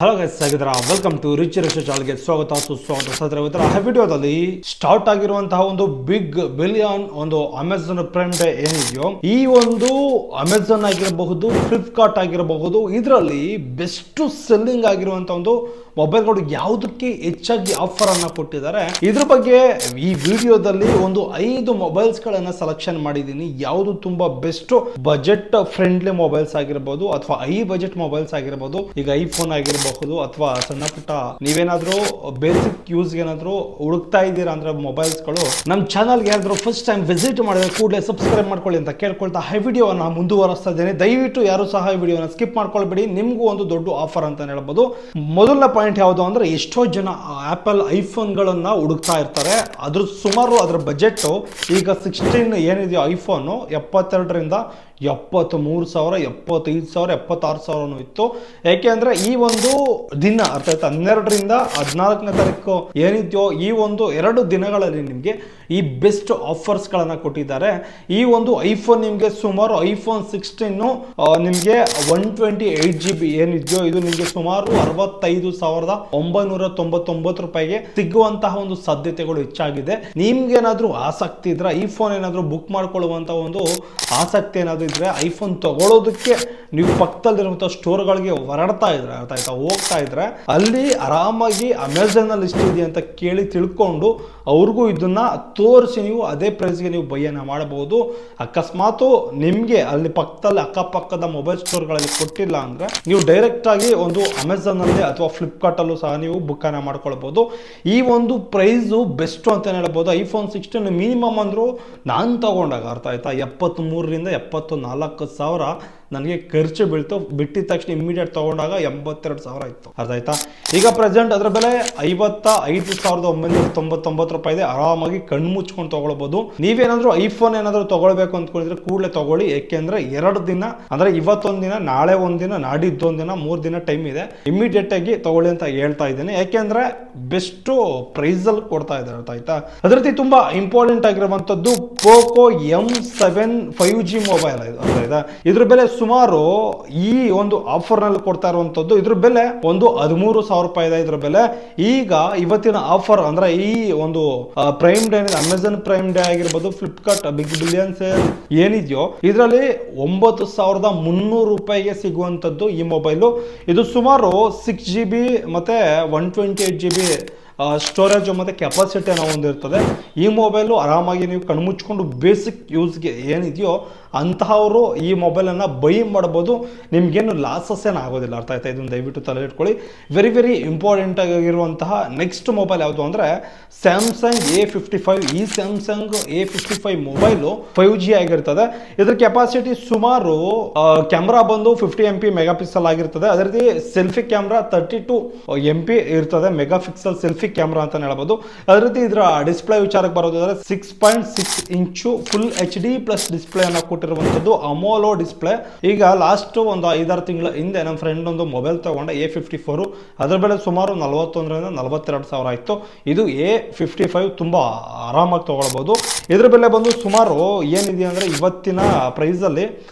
Hello guys, ಆಗಿದ್ರ welcome to rich ಚಾನಲ್ಗೆ ಸ್ವಾಗತ ಸುಸ್ವಾಗತ. ಸರ್ ಇವತ್ತರ ವಿಡಿಯೋದಲ್ಲಿ ಸ್ಟಾರ್ಟ್ ಆಗಿರುವಂತಹ ಒಂದು ಬಿಗ್ ಬಿಲಿಯನ್ ಒಂದು ಅಮೆಝಾನ್ ಪ್ರೈಮ್ ಡೇ ಏನಿದೆಯೋ, ಈ ಒಂದು ಅಮೆಝಾನ್ ಆಗಿರಬಹುದು, ಫ್ಲಿಪ್ಕಾರ್ಟ್ ಆಗಿರಬಹುದು, ಇದರಲ್ಲಿ ಬೆಸ್ಟ್ ಸೆಲ್ಲಿಂಗ್ ಆಗಿರುವಂತಹ ಒಂದು ಮೊಬೈಲ್ಗಳು ಯಾವುದಕ್ಕೆ ಹೆಚ್ಚಾಗಿ ಆಫರ್ ಅನ್ನ ಕೊಟ್ಟಿದ್ದಾರೆ, ಇದ್ರ ಬಗ್ಗೆ ಈ ವಿಡಿಯೋದಲ್ಲಿ ಒಂದು 5 ಮೊಬೈಲ್ಸ್ ಗಳನ್ನ ಸೆಲೆಕ್ಷನ್ ಮಾಡಿದ್ದೀನಿ. ಯಾವುದು ತುಂಬಾ ಬೆಸ್ಟ್ ಬಜೆಟ್ ಫ್ರೆಂಡ್ಲಿ ಮೊಬೈಲ್ಸ್ ಆಗಿರಬಹುದು ಅಥವಾ ಬಜೆಟ್ ಮೊಬೈಲ್ಸ್ ಆಗಿರಬಹುದು, ಈಗ ಐಫೋನ್ ಆಗಿರಬಹುದು ಅಥವಾ ಸಣ್ಣ ಪುಟ್ಟ ನೀವೇನಾದ್ರೂ ಬೇಸಿಕ್ ಯೂಸ್ ಏನಾದ್ರು ಹುಡುಕ್ತಾ ಇದ್ದೀರಾ ಅಂದ್ರೆ ಮೊಬೈಲ್ಸ್ ಗಳು ನಮ್ಮ ಚಾನಲ್ಗೆ ಏನಾದ್ರು ಫಸ್ಟ್ ಟೈಮ್ ವಿಸಿಟ್ ಮಾಡಿದ್ರೆ ಕೂಡಲೇ ಸಬ್ಸ್ಕ್ರೈಬ್ ಮಾಡ್ಕೊಳ್ಳಿ ಅಂತ ಕೇಳ್ಕೊಳ್ತಾ ಈ ವಿಡಿಯೋನ ಮುಂದುವರಿಸ್ತಾ ಇದ್ದೇನೆ. ದಯವಿಟ್ಟು ಯಾರು ಸಹ ಈ ವಿಡಿಯೋನ ಸ್ಕಿಪ್ ಮಾಡ್ಕೊಳ್ಬೇಡಿ, ನಿಮ್ಗೂ ಒಂದು ದೊಡ್ಡ ಆಫರ್ ಅಂತ ಹೇಳ್ಬೋದು. ಮೊದಲನೇ ಪಾಯಿಂಟ್ ಯಾವುದು ಅಂದ್ರೆ, ಎಷ್ಟೋ ಜನ ಆಪಲ್ ಐಫೋನ್ ಗಳನ್ನ ಹುಡುಕ್ತಾ ಇರ್ತಾರೆ. ಅದ್ರ ಸುಮಾರು ಅದರ ಬಜೆಟ್ ಈಗ 16 ಏನಿದೆಯೋ ಐಫೋನ್ 72ರಿಂದ 73,000, 75,000, 76,000 ಇತ್ತು. ಯಾಕೆ ಅಂದ್ರೆ ಈ ಒಂದು ದಿನ ಅರ್ಥ ಆಯ್ತಾ, 12ರಿಂದ 14ನೇ ತಾರೀಕು ಏನಿದೆಯೋ ಈ ಒಂದು 2 ದಿನಗಳಲ್ಲಿ ನಿಮಗೆ ಈ ಬೆಸ್ಟ್ ಆಫರ್ಸ್ ಗಳನ್ನ ಕೊಟ್ಟಿದ್ದಾರೆ. ಈ ಒಂದು ಐಫೋನ್ ನಿಮಗೆ ಸುಮಾರು ಐಫೋನ್ 16 ನಿಮಗೆ 128GB ಏನಿದೆಯೋ ಇದು ನಿಮಗೆ ಸುಮಾರು 65,999 ರೂಪಾಯಿಗೆ ಸಿಗುವಂತಹ ಒಂದು ಸಾಧ್ಯತೆಗಳು ಹೆಚ್ಚಾಗಿದೆ. ನಿಮ್ಗೇನಾದ್ರೂ ಆಸಕ್ತಿ ಇದ್ರೆ, ಐಫೋನ್ ಏನಾದ್ರೂ ಬುಕ್ ಮಾಡ್ಕೊಳ್ಳುವಂತ ಒಂದು ಆಸಕ್ತಿ ಏನಾದ್ರೂ ಇದ್ರೆ, ಐಫೋನ್ ತಗೊಳ್ಳೋದಕ್ಕೆ ನೀವು ಪಕ್ಕದಲ್ಲಿರುವಂತಹ ಸ್ಟೋರ್ಗಳಿಗೆ ಹೊರಡ್ತಾ ಇದ್ರೆ, ಅರ್ಥ ಆಯ್ತಾ, ಹೋಗ್ತಾ ಇದ್ರೆ ಅಲ್ಲಿ ಆರಾಮಾಗಿ ಅಮೆಝಾನ್ ಅಲ್ಲಿ ಇದೆ ಅಂತ ಕೇಳಿ ತಿಳ್ಕೊಂಡು ಅವ್ರಿಗೂ ಇದನ್ನ ತೋರಿಸಿ ನೀವು ಅದೇ ಪ್ರೈಸ್ಗೆ ನೀವು ಬೈಯನ್ನ ಮಾಡಬಹುದು. ಅಕಸ್ಮಾತ್ ನಿಮ್ಗೆ ಅಲ್ಲಿ ಪಕ್ಕದಲ್ಲಿ ಅಕ್ಕಪಕ್ಕದ ಮೊಬೈಲ್ ಸ್ಟೋರ್ಗಳಲ್ಲಿ ಕೊಟ್ಟಿಲ್ಲ ಅಂದ್ರೆ ನೀವು ಡೈರೆಕ್ಟ್ ಆಗಿ ಒಂದು ಅಮೆಝಾನ್ ಅಲ್ಲಿ ಅಥವಾ ಫ್ಲಿಪ್ಕಾರ್ಟ್ ಅಲ್ಲೂ ಸಹ ನೀವು ಬುಕ್ ಅನ್ನ ಮಾಡ್ಕೊಳ್ಬಹುದು. ಈ ಒಂದು ಪ್ರೈಸ್ ಬೆಸ್ಟ್ ಅಂತ ಹೇಳ್ಬಹುದು. ಐಫೋನ್ 16 ಮಿನಿಮಮ್ ಅಂದ್ರು ನಾನು ತಗೊಂಡಾಗ ಅರ್ಥ ಆಯ್ತಾ 73ರಿಂದ 74,000 ನನಗೆ ಖರ್ಚು ಬೀಳ್ತು. ಬಿಟ್ಟಿದ ತಕ್ಷಣ ಇಮಿಡಿಯೇಟ್ ತಗೊಂಡಾಗ 82,000 ಇತ್ತು, ಅರ್ಥ ಆಯ್ತಾ. ಈಗ ಪ್ರೆಸೆಂಟ್ ಅದರ ಬೆಲೆ 55,999 ರೂಪಾಯಿ ಇದೆ. ಆರಾಮಾಗಿ ಕಣ್ಣು ಮುಚ್ಕೊಂಡು ತಗೊಳ್ಬಹುದು. ನೀವೇನಾದ್ರೂ ಐಫೋನ್ ಏನಾದ್ರು ತಗೊಳ್ಬೇಕು ಅಂದ್ಕೊಂಡಿದ್ರೆ ಕೂಡಲೇ ತಗೊಳ್ಳಿ. ಯಾಕೆಂದ್ರೆ 2 ದಿನ ಅಂದ್ರೆ ಇವತ್ತೊಂದ್ ದಿನ, ನಾಳೆ ಒಂದಿನ, ನಾಡಿದ್ದೊಂದ್ ದಿನ, 3 ದಿನ ಟೈಮ್ ಇದೆ. ಇಮಿಡಿಯೇಟ್ ಆಗಿ ತಗೊಳ್ಳಿ ಅಂತ ಹೇಳ್ತಾ ಇದ್ದೇನೆ. ಯಾಕೆಂದ್ರೆ ಬೆಸ್ಟ್ ಪ್ರೈಸ್ ಅಲ್ಲಿ ಕೊಡ್ತಾ ಇದ್ದಾರೆ, ಅರ್ಥ ಆಯ್ತಾ. ಅದ್ರ ರೀತಿ ತುಂಬಾ ಇಂಪಾರ್ಟೆಂಟ್ ಆಗಿರುವಂತದ್ದು ಪೋಕೋ M7 5G ಮೊಬೈಲ್, ಅರ್ಥ ಆಯ್ತಾ. ಇದ್ರ ಬೆಲೆ ಸುಮಾರು ಈ ಒಂದು ಆಫರ್ ನಲ್ಲಿ ಕೊಡ್ತಾ ಇರುವಂತದ್ದು, ಇದ್ರ ಬೆಲೆ ಒಂದು 13,000 ರೂಪಾಯಿ ಇದೆ ಇದ್ರ ಬೆಲೆ. ಈಗ ಇವತ್ತಿನ ಆಫರ್ ಅಂದ್ರೆ ಈ ಒಂದು prime day, Amazon prime day ಆಗಿರ್ಬೋದು, ಫ್ಲಿಪ್ಕಾರ್ಟ್ ಬಿಗ್ ಬಿಲಿಯನ್ ಸೇಲ್ ಏನಿದೆಯೋ ಇದರಲ್ಲಿ 9,300 ರೂಪಾಯಿಗೆ ಸಿಗುವಂತದ್ದು ಈ ಮೊಬೈಲು. ಇದು ಸುಮಾರು 6GB ಮತ್ತೆ 128GB ಸ್ಟೋರೇಜ್ ಮತ್ತೆ ಕೆಪಾಸಿಟಿಯನ್ನು ಹೊಂದಿರ್ತದೆ. ಈ ಮೊಬೈಲು ಆರಾಮಾಗಿ ನೀವು ಕಣ್ಮುಚ್ಕೊಂಡು ಬೇಸಿಕ್ ಯೂಸ್ಗೆ ಏನಿದೆಯೋ ಅಂತಹವರು ಈ ಮೊಬೈಲನ್ನು ಬೈ ಮಾಡ್ಬೋದು. ನಿಮ್ಗೇನು ಲಾಸಸ್ ಏನು ಆಗೋದಿಲ್ಲ, ಅರ್ಥ ಆಯ್ತಾ. ಇದನ್ನು ದಯವಿಟ್ಟು ತಲೆ ಇಟ್ಕೊಳ್ಳಿ. ವೆರಿ ವೆರಿ ಇಂಪಾರ್ಟೆಂಟ್ ಆಗಿರುವಂತಹ ನೆಕ್ಸ್ಟ್ ಮೊಬೈಲ್ ಯಾವುದು ಅಂದರೆ ಸ್ಯಾಮ್ಸಂಗ್ A55. ಈ ಸ್ಯಾಮ್ಸಂಗ್ A55 ಮೊಬೈಲು 5G ಆಗಿರ್ತದೆ. ಇದ್ರ ಕೆಪಾಸಿಟಿ ಸುಮಾರು ಕ್ಯಾಮ್ರಾ ಬಂದು 50MP ಮೆಗಾಪಿಕ್ಸೆಲ್ ಆಗಿರ್ತದೆ. ಅದೇ ರೀತಿ ಸೆಲ್ಫಿ ಕ್ಯಾಮ್ರಾ 32 MP ಇರ್ತದೆ, ಮೆಗಾಪಿಕ್ಸೆಲ್ ಸೆಲ್ಫಿ ಕ್ಯಾಮ್ರಾ ಅಂತ ಹೇಳ್ಬೋದು. ಅದೇ ರೀತಿ ಇದರ ಡಿಸ್ಪ್ಲೇ ವಿಚಾರಕ್ಕೆ ಬರೋದಾದ್ರೆ 6.6 ಇಂಚು ಫುಲ್ HD ಪ್ಲಸ್ ಡಿಸ್ಪ್ಲೇ ಅನ್ನ ಕೊಟ್ಟಿರುವಂತದ್ದು, ಅಮೋಲೋ ಡಿಸ್ಪ್ಲೇ. ಈಗ ಲಾಸ್ಟ್ ಒಂದು 5-6 ತಿಂಗಳ ಹಿಂದೆ ನಮ್ಮ ಫ್ರೆಂಡ್ ಒಂದು ಮೊಬೈಲ್ ತಗೊಂಡ A54. ಅದರ ಬೆಲೆ ಸುಮಾರು 41ರಿಂದ 42,000 ಇತ್ತು. ಇದು A55 ತುಂಬಾ ಆರಾಮಾಗಿ ತಗೊಳ್ಬಹುದು. ಇದ್ರ ಬೆಲೆ ಬಂದು ಸುಮಾರು ಏನಿದೆ ಅಂದ್ರೆ ಇವತ್ತಿನ ಪ್ರೈಸ್ ಅಲ್ಲಿ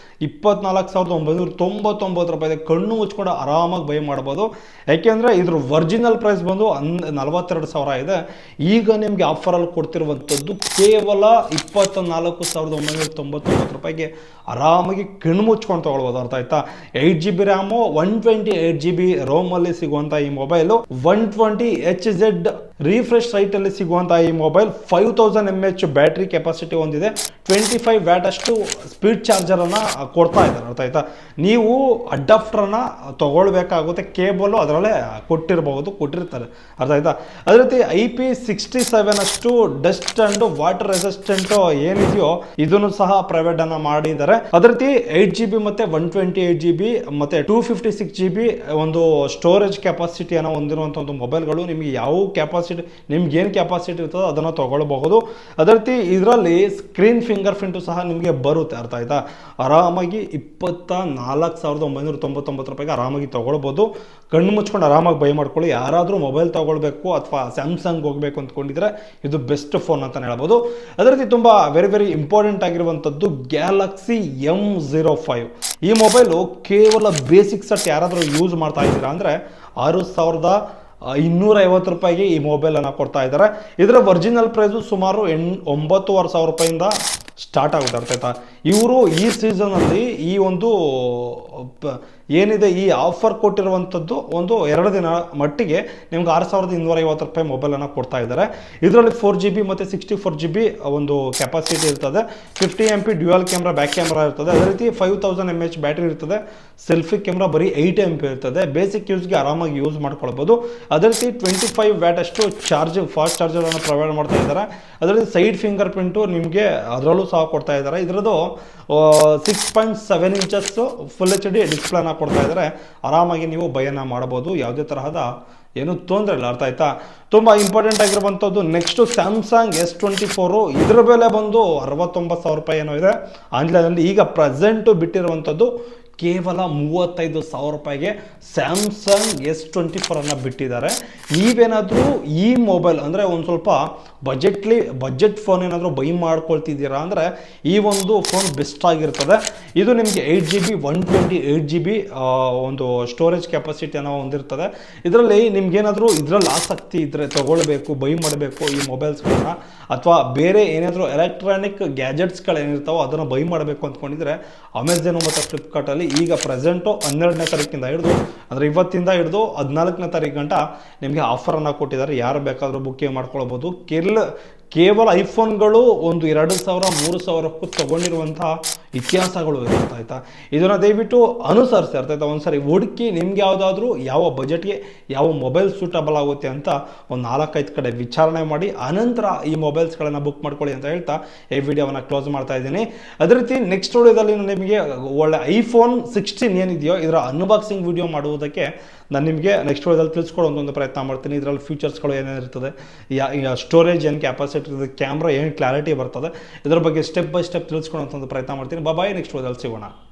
24,999 ರೂಪಾಯಿ. ಕಣ್ಣು ಮುಚ್ಕೊಂಡು ಆರಾಮಾಗಿ ಬೈ ಮಾಡ್ಬೋದು. ಯಾಕೆಂದ್ರೆ ಇದ್ರ ಒರಿಜಿನಲ್ ಪ್ರೈಸ್ ಬಂದು 42,000 ಇದೆ. ಈಗ ನಿಮ್ಗೆ ಆಫರ್ ಅಲ್ಲಿ ಕೊಡ್ತಿರುವಂತದ್ದು ಕೇವಲ 24,999 ರೂಪಾಯಿಗೆ ಆರಾಮಾಗಿ ಕಣ್ಣು ಮುಚ್ಕೊಂಡು ತಗೊಳ್ಬೋದು, ಅರ್ಥ ಆಯ್ತಾ. 8GB ರ್ಯಾಮು, 128GB ರೋಮ್ ಅಲ್ಲಿ ಸಿಗುವಂತ ಈ ಮೊಬೈಲು, 120Hz ರಿಫ್ರೆಶ್ ರೈಟ್ ಅಲ್ಲಿ ಸಿಗುವಂತ ಈ ಮೊಬೈಲ್ 5000 mAh ಬ್ಯಾಟ್ರಿ ಕೆಪಾಸಿಟಿ ಹೊಂದಿದೆ. 25 ವ್ಯಾಟ್ ಅಷ್ಟು ಸ್ಪೀಡ್ ಚಾರ್ಜರ್ ಅನ್ನ ಕೊಡ್ತಾ ಇದ್ದಾರೆ, ಅರ್ಥ ಆಯ್ತಾ. ನೀವು ಅಡಾಪ್ಟರ್ ಅನ್ನ ತಗೊಳ್ಬೇಕಾಗುತ್ತೆ, ಕೇಬಲ್ ಅದರಲ್ಲೇ ಕೊಟ್ಟಿರ್ತಾರೆ, ಅರ್ಥ ಆಯ್ತಾ. ಅದೇ ರೀತಿ IP67 ಅಷ್ಟು ಡಸ್ಟ್ ಅಂಡ್ ವಾಟರ್ ರೆಸಿಸ್ಟೆಂಟ್ ಏನಿದೆಯೋ ಇದನ್ನು ಸಹ ಪ್ರೊವೈಡ್ ಅನ್ನ ಮಾಡಿದ್ದಾರೆ. ಅದೇ ರೀತಿ 8GB ಮತ್ತೆ 128GB ಮತ್ತೆ 256GB ಒಂದು ಸ್ಟೋರೇಜ್ ಕೆಪಾಸಿಟಿಯನ್ನು ಹೊಂದಿರುವಂತಹ ಒಂದು ಮೊಬೈಲ್ಗಳು ನಿಮಗೆ ಯಾವ ಕೆಪಾಸಿಟಿ ಕೆಪಾಸಿಟಿ ನಿಮ್ಗೆ ಏನು ಕೆಪಾಸಿಟಿ ಇರ್ತದೋ ಅದನ್ನು ತೊಗೊಳ್ಬಹುದು. ಅದೇ ರೀತಿ ಇದರಲ್ಲಿ ಸ್ಕ್ರೀನ್ ಫಿಂಗರ್ ಪ್ರಿಂಟು ಸಹ ನಿಮಗೆ ಬರುತ್ತೆ, ಅರ್ಥ ಆಯ್ತಾ. ಆರಾಮಾಗಿ 24,999 ರೂಪಾಯಿಗೆ ಆರಾಮಾಗಿ ತೊಗೊಳ್ಬೋದು. ಕಣ್ಣು ಮುಚ್ಕೊಂಡು ಆರಾಮಾಗಿ ಬೈ ಮಾಡ್ಕೊಳ್ಳಿ. ಯಾರಾದರೂ ಮೊಬೈಲ್ ತೊಗೊಳ್ಬೇಕು ಅಥವಾ ಸ್ಯಾಮ್ಸಂಗ್ ಹೋಗಬೇಕು ಅಂದ್ಕೊಂಡಿದ್ರೆ ಇದು ಬೆಸ್ಟ್ ಫೋನ್ ಅಂತಲೇ ಹೇಳ್ಬೋದು. ಅದೇ ರೀತಿ ತುಂಬ ವೆರಿ ಇಂಪಾರ್ಟೆಂಟ್ ಆಗಿರುವಂಥದ್ದು ಗ್ಯಾಲಕ್ಸಿ M05. ಈ ಮೊಬೈಲು ಕೇವಲ ಬೇಸಿಕ್ ಸೆಟ್ ಯಾರಾದರೂ ಯೂಸ್ ಮಾಡ್ತಾ ಇದ್ದೀರಾ ಅಂದರೆ 6,250 ರೂಪಾಯಿಗೆ ಈ ಮೊಬೈಲನ್ನು ಕೊಡ್ತಾ ಇದ್ದಾರೆ. ಇದರ ಒರಿಜಿನಲ್ ಪ್ರೈಸು ಸುಮಾರು 9,500 ರೂಪಾಯಿಂದ ಸ್ಟಾರ್ಟ್ ಆಗುತ್ತೆ, ಅರ್ಥ ಆಯ್ತಾ. ಇವರು ಈ ಸೀಸನಲ್ಲಿ ಈ ಒಂದು ಏನಿದೆ ಈ ಆಫರ್ ಕೊಟ್ಟಿರುವಂಥದ್ದು ಒಂದು 2 ದಿನ ಮಟ್ಟಿಗೆ ನಿಮ್ಗೆ 6,250 ರೂಪಾಯಿ ಮೊಬೈಲನ್ನು ಕೊಡ್ತಾ ಇದ್ದಾರೆ. ಇದರಲ್ಲಿ 4GB ಮತ್ತು 64GB ಒಂದು ಕೆಪಾಸಿಟಿ ಇರ್ತದೆ. 50 MP dual camera back camera ಇರ್ತದೆ. ಅದೇ ರೀತಿ 5000 mAh ಬ್ಯಾಟ್ರಿ ಇರ್ತದೆ. ಸೆಲ್ಫಿ ಕ್ಯಾಮ್ರಾ ಬರೀ 8 MP ಇರ್ತದೆ. ಬೇಸಿಕ್ ಯೂಸ್ಗೆ ಆರಾಮಾಗಿ ಯೂಸ್ ಮಾಡ್ಕೊಳ್ಬೋದು. ಅದೇ ರೀತಿ 25 ವ್ಯಾಟ್ ಅಷ್ಟು ಫಾಸ್ಟ್ ಚಾರ್ಜರನ್ನು ಪ್ರೊವೈಡ್ ಮಾಡ್ತಾ ಇದ್ದಾರೆ. ಅದರಲ್ಲಿ ಸೈಡ್ ಫಿಂಗರ್ ಪ್ರಿಂಟು ನಿಮಗೆ ಅದರಲ್ಲೂ ಸಹ ಕೊಡ್ತಾ ಇದ್ದಾರೆ. ಇದರದ್ದು 6.7 ಇಂಚಸ್ ಫುಲ್ HD ಡಿಸ್ಪ್ಲೇನ ಕೊಡ್ತಾ ಇದ್ದಾರೆ. ಆರಾಮಾಗಿ ನೀವು ಬೈಯನ್ನು ಮಾಡಬಹುದು, ಯಾವುದೇ ತರಹದ ಏನು ತೊಂದರೆ ಇಲ್ಲ, ಅರ್ಥ ಆಯ್ತಾ. ತುಂಬ ಇಂಪಾರ್ಟೆಂಟ್ ಆಗಿರುವಂಥದ್ದು ನೆಕ್ಸ್ಟು ಸ್ಯಾಮ್ಸಂಗ್ S24. ಇದರ ಬೆಲೆ ಬಂದು 69,000 ರೂಪಾಯಿ ಏನೋ ಇದೆ ಆನ್ಲೈನಲ್ಲಿ. ಈಗ ಪ್ರೆಸೆಂಟು ಬಿಟ್ಟಿರುವಂಥದ್ದು ಕೇವಲ 35,000 ರೂಪಾಯಿಗೆ ಸ್ಯಾಮ್ಸಂಗ್ S24 ಬಿಟ್ಟಿದ್ದಾರೆ. ನೀವೇನಾದರೂ ಈ ಮೊಬೈಲ್ ಅಂದರೆ ಒಂದು ಸ್ವಲ್ಪ ಬಜೆಟ್ ಫೋನ್ ಏನಾದರೂ ಬೈ ಮಾಡ್ಕೊಳ್ತಿದ್ದೀರಾ ಅಂದರೆ ಈ ಒಂದು ಫೋನ್ ಬೆಸ್ಟ್ ಆಗಿರ್ತದೆ. ಇದು ನಿಮಗೆ 8GB 128GB ಒಂದು ಸ್ಟೋರೇಜ್ ಕೆಪಾಸಿಟಿಯನ್ನು ಹೊಂದಿರ್ತದೆ. ಇದರಲ್ಲಿ ನಿಮ್ಗೇನಾದರೂ ಇದರಲ್ಲಿ ಆಸಕ್ತಿ ಇದ್ದರೆ ತೊಗೊಳ್ಬೇಕು, ಬೈ ಮಾಡಬೇಕು ಈ ಮೊಬೈಲ್ಸ್ಗಳನ್ನ, ಅಥವಾ ಬೇರೆ ಏನಾದರೂ ಎಲೆಕ್ಟ್ರಾನಿಕ್ ಗ್ಯಾಜೆಟ್ಸ್ಗಳೇನಿರ್ತಾವೋ ಅದನ್ನು ಬೈ ಮಾಡಬೇಕು ಅಂದ್ಕೊಂಡಿದ್ರೆ ಅಮೆಝಾನ್ ಮತ್ತು ಫ್ಲಿಪ್ಕಾರ್ಟಲ್ಲಿ ಈಗ ಪ್ರೆಸೆಂಟು 12ನೇ ತಾರೀಕಿಂದ ಹಿಡಿದು ಅಂದರೆ ಇವತ್ತಿಂದ ಹಿಡಿದು 14ನೇ ತಾರೀಕು ಗಂಟ ನಿಮಗೆ ಆಫರನ್ನು ಕೊಟ್ಟಿದ್ದಾರೆ. ಯಾರು ಬೇಕಾದರೂ ಬುಕ್ಕಿಂಗ್ ಮಾಡ್ಕೊಳ್ಬೋದು. ಕೇವಲ ಐಫೋನ್ಗಳು ಒಂದು 2,000 3,000ಕ್ಕೂ ತೊಗೊಂಡಿರುವಂತಹ ಇತಿಹಾಸಗಳು ಇರುತ್ತೆ, ಆಯಿತಾ. ಇದನ್ನು ದಯವಿಟ್ಟು ಅನುಸರಿಸಿ, ಅರ್ಥ ಆಯ್ತಾ. ಒಂದ್ಸರಿ ಹುಡುಕಿ ನಿಮ್ಗೆ ಯಾವುದಾದ್ರೂ ಯಾವ ಬಜೆಟ್ಗೆ ಯಾವ ಮೊಬೈಲ್ ಸೂಟಬಲ್ ಆಗುತ್ತೆ ಅಂತ ಒಂದು 4-5 ಕಡೆ ವಿಚಾರಣೆ ಮಾಡಿ ಆನಂತರ ಈ ಮೊಬೈಲ್ಸ್ಗಳನ್ನು ಬುಕ್ ಮಾಡ್ಕೊಳ್ಳಿ ಅಂತ ಹೇಳ್ತಾ ಈ ವಿಡಿಯೋವನ್ನು ಕ್ಲೋಸ್ ಮಾಡ್ತಾ ಇದ್ದೀನಿ. ಅದೇ ರೀತಿ ನೆಕ್ಸ್ಟ್ ವಿಡಿಯೋದಲ್ಲಿ ನಿಮಗೆ ಒಳ್ಳೆ iPhone 16 ಏನಿದೆಯೋ ಇದರ ಅನ್ಬಾಕ್ಸಿಂಗ್ ವಿಡಿಯೋ ಮಾಡುವುದಕ್ಕೆ ನಾನು ನಿಮಗೆ ನೆಕ್ಸ್ಟ್ ವಿಡಿಯೋದಲ್ಲಿ ತಿಳಿಸ್ಕೊಡೋ ಒಂದು ಪ್ರಯತ್ನ ಮಾಡ್ತೀನಿ. ಇದರಲ್ಲಿ ಫೀಚರ್ಸ್ಗಳು ಏನೇನಿರ್ತದೆ, ಸ್ಟೋರೇಜ್ ಏನು ಕೆಪಾಸಿಟಿ ಇರ್ತದೆ, ಕ್ಯಾಮ್ರಾ ಏನು ಕ್ಲಾರಿಟಿ ಬರ್ತದೆ, ಇದರ ಬಗ್ಗೆ ಸ್ಟೆಪ್ ಬೈ ಸ್ಟೆಪ್ ತಿಳಿಸ್ಕೊಡೋ ಒಂದು ಪ್ರಯತ್ನ ಮಾಡ್ತೀನಿ. ಬಾಯ್, ನೆಕ್ಸ್ಟ್ ವಿಡಿಯೋದಲ್ಲಿ ಸಿಗೋಣ.